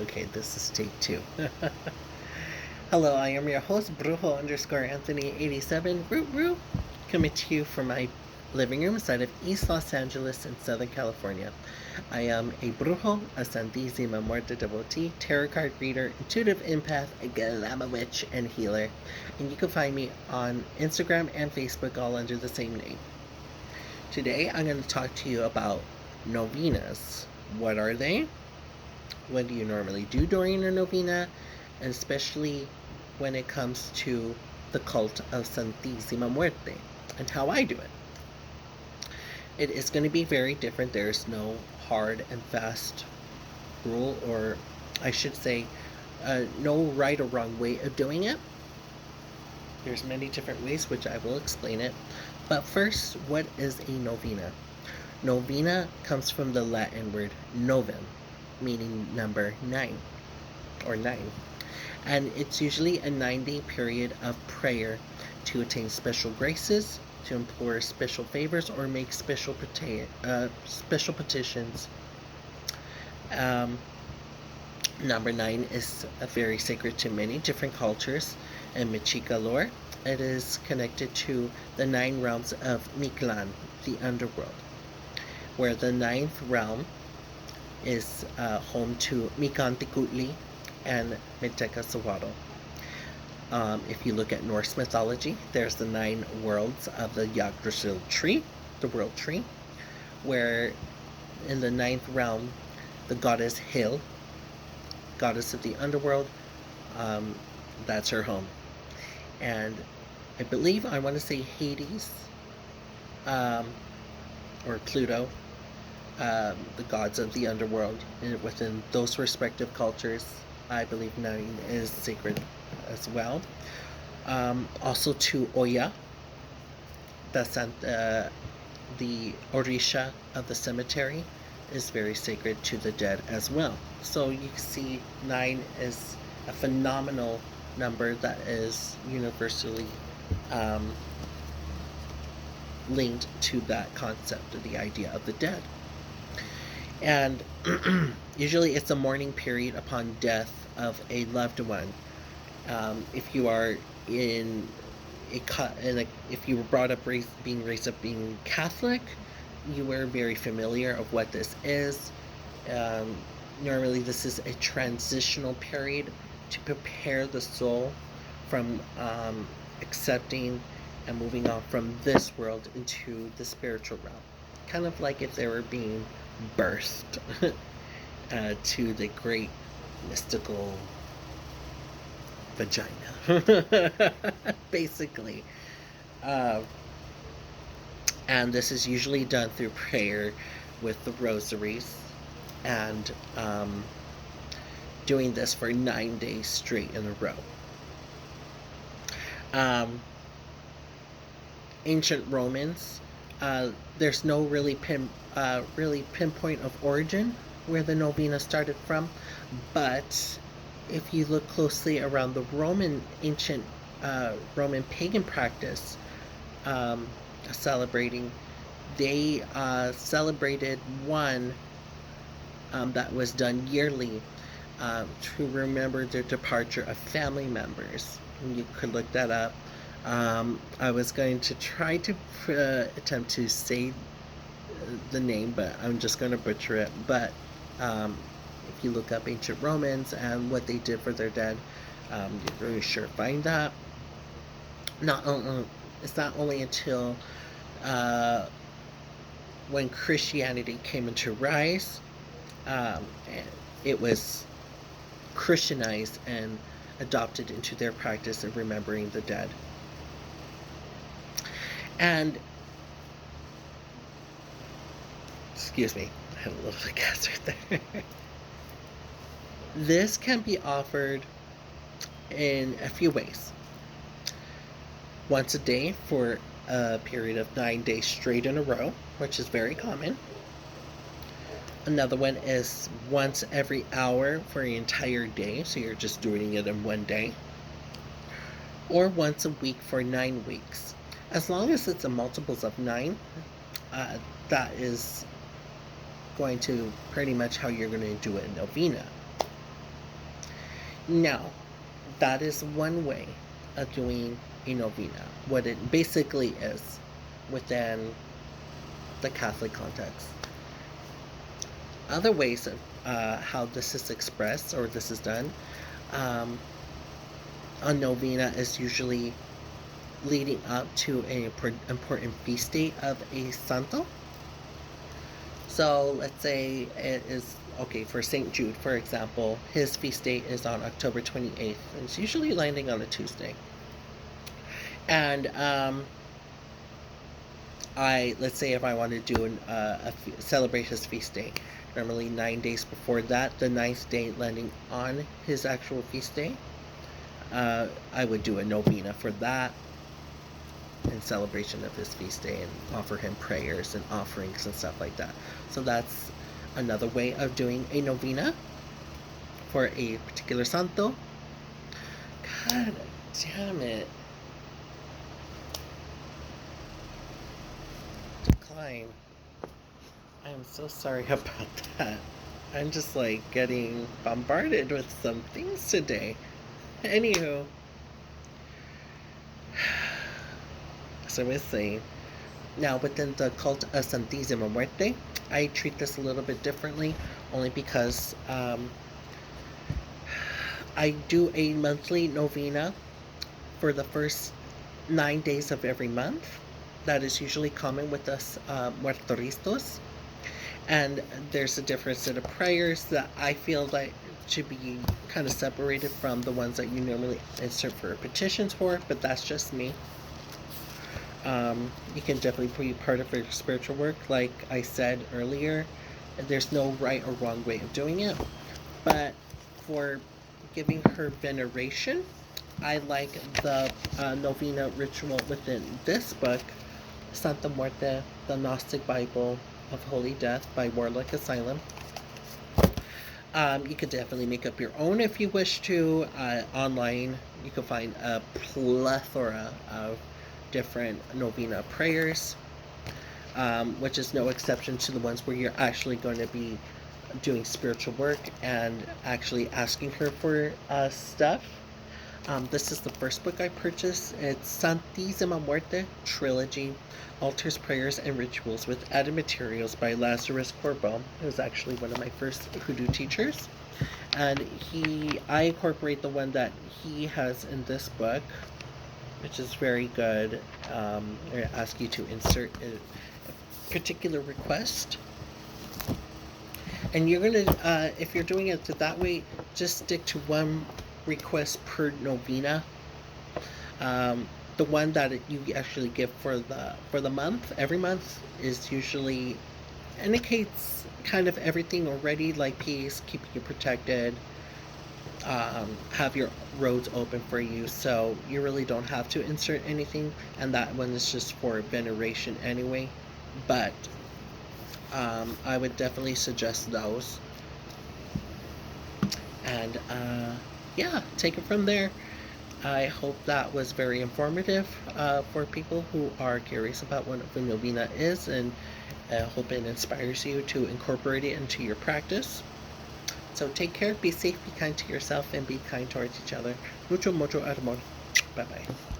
Okay, this is take two. Hello, I am your host, Brujo underscore Anthony 87, coming to you from my living room inside of East Los Angeles in Southern California. I am a Brujo, a Santísima Muerte devotee, tarot card reader, intuitive empath, a glamour witch, and healer. And you can find me on Instagram and Facebook all under the same name. Today, I'm going to talk to you about novenas. What are they? What do you normally do during a novena? And especially when it comes to the cult of Santísima Muerte and how I do it. It is going to be very different. There's no hard and fast rule, or I should say, no right or wrong way of doing it. There's many different ways, which I will explain it. But first, what is a novena? Novena comes from the Latin word novem, meaning number 9 or 9. And it's usually a 9-day period of prayer to attain special graces, to implore special favors, or make special petitions. Number 9 is very sacred to many different cultures. In Mexica lore, it is connected to the 9 realms of Mictlan, the underworld, where the 9th realm is home to Mikantikutli and Metekasawato. If you look at Norse mythology, there's the 9 worlds of the Yggdrasil tree, the world tree, where in the 9th realm, the goddess Hel, goddess of the underworld, that's her home. And I believe, I want to say Hades, or Pluto, the gods of the underworld, and within those respective cultures, I believe 9 is sacred as well. Also to Oya, the Orisha of the cemetery, is very sacred to the dead as well. So you see 9 is a phenomenal number that is universally linked to that concept of the idea of the dead. And usually it's a mourning period upon death of a loved one. If you are if you were brought up being raised up being Catholic, you are very familiar of what this is. Normally, this is a transitional period to prepare the soul from accepting and moving on from this world into the spiritual realm. Kind of like if they were being birthed to the great mystical vagina, basically. And this is usually done through prayer with the rosaries, and doing this for 9 days straight in a row. Ancient Romans, there's no really pinpoint of origin where the novena started from, but if you look closely around the ancient Roman pagan practice celebrating, they celebrated one that was done yearly to remember the departure of family members. And you could look that up. I was going to try to attempt to say the name, but I'm just going to butcher it. But if you look up ancient Romans and what they did for their dead, you're very sure find that. It's not only until when Christianity came into rise, it was Christianized and adopted into their practice of remembering the dead. And excuse me, I had a little bit of gas right there. This can be offered in a few ways. Once a day for a period of 9 days straight in a row, which is very common. Another one is once every hour for an entire day, so you're just doing it in one day. Or once a week for 9 weeks. As long as it's a multiples of 9, that is going to pretty much how you're going to do it in novena. Now, that is one way of doing a novena, what it basically is within the Catholic context. Other ways of how this is expressed or this is done, um, a novena is usually leading up to an important feast day of a santo. So let's say it is, okay, for St. Jude, for example, his feast day is on October 28th, and it's usually landing on a Tuesday. And let's say if I want to do celebrate his feast day, normally 9 days before that, the ninth day landing on his actual feast day, I would do a novena for that in celebration of his feast day and offer him prayers and offerings and stuff like that. So that's another way of doing a novena for a particular santo. God damn it. Decline. I'm so sorry about that. I'm just like getting bombarded with some things today. Anywho, as I was saying, now within the cult of Santísima Muerte, I treat this a little bit differently, only because I do a monthly novena for the first 9 days of every month. That is usually common with us muertoristas. And there's a different set of prayers that I feel like should be kind of separated from the ones that you normally insert for petitions for, but that's just me. You can definitely be part of your spiritual work. Like I said earlier, there's no right or wrong way of doing it. But for giving her veneration, I like the novena ritual within this book, Santa Muerte, the Gnostic Bible of Holy Death by Warlock Asylum. You could definitely make up your own if you wish to. Online, you can find a plethora of different novena prayers, which is no exception to the ones where you're actually going to be doing spiritual work and actually asking her for stuff. This is the first book I purchased. It's Santísima Muerte Trilogy, Altars, Prayers, and Rituals with Added Materials by Lazarus Corbeau, who's actually one of my first hoodoo teachers. And I incorporate the one that he has in this book, which is very good. I ask you to insert a particular request. And you're going to, if you're doing it that way, just stick to one request per novena. The one that you actually give for the month, every month, is usually indicates kind of everything already, like peace, keeping you protected, have your roads open for you, so you really don't have to insert anything, and that one is just for veneration anyway. But I would definitely suggest those. And yeah, take it from there. I hope that was very informative for people who are curious about what a novena is, and I hope it inspires you to incorporate it into your practice. So take care, be safe, be kind to yourself, and be kind towards each other. Mucho, mucho amor. Bye-bye.